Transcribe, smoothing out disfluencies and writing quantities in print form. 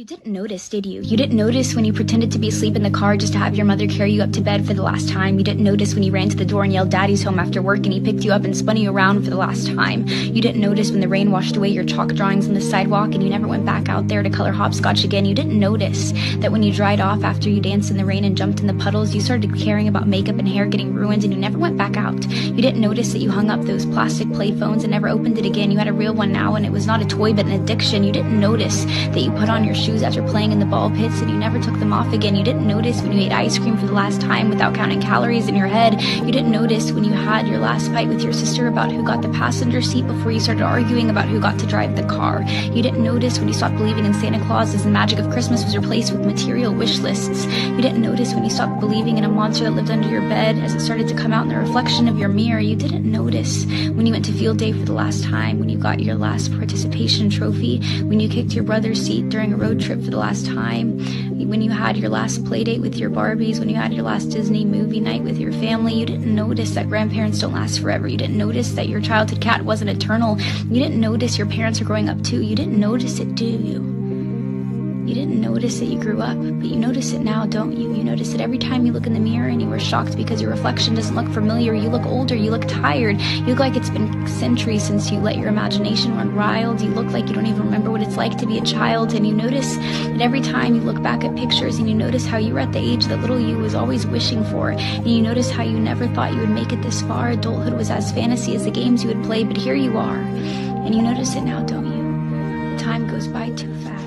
You didn't notice, did you? You didn't notice when you pretended to be asleep in the car just to have your mother carry you up to bed for the last time. You didn't notice when you ran to the door and yelled "Daddy's home" after work and he picked you up and spun you around for the last time. You didn't notice when the rain washed away your chalk drawings on the sidewalk and you never went back out there to color hopscotch again. You didn't notice that when you dried off after you danced in the rain and jumped in the puddles, you started caring about makeup and hair getting ruined and you never went back out. You didn't notice that you hung up those plastic play phones and never opened it again. You had a real one now and it was not a toy but an addiction. You didn't notice that you put on your shoes after playing in the ball pits and you never took them off again. You didn't notice when you ate ice cream for the last time without counting calories in your head. You didn't notice when you had your last fight with your sister about who got the passenger seat before you started arguing about who got to drive the car. You didn't notice when you stopped believing in Santa Claus as the magic of Christmas was replaced with material wish lists. You didn't notice when you stopped believing in a monster that lived under your bed as it started to come out in the reflection of your mirror. You didn't notice when you went to field day for the last time, when you got your last participation trophy, when you kicked your brother's seat during a road trip for the last time, when you had your last play date with your Barbies, when you had your last Disney movie night with your family. You didn't notice that grandparents don't last forever. You didn't notice that your childhood cat wasn't eternal. You didn't notice your parents are growing up too. You didn't notice it, do you? You didn't notice that you grew up, but you notice it now, don't you? You notice it every time you look in the mirror and you were shocked because your reflection doesn't look familiar. You look older, you look tired, you look like it's been centuries since you let your imagination run wild. You look like you don't even remember what it's like to be a child, and you notice that every time you look back at pictures and you notice how you were at the age that little you was always wishing for, and you notice how you never thought you would make it this far. Adulthood was as fantasy as the games you would play, but here you are, and you notice it now, don't you? The time goes by too fast.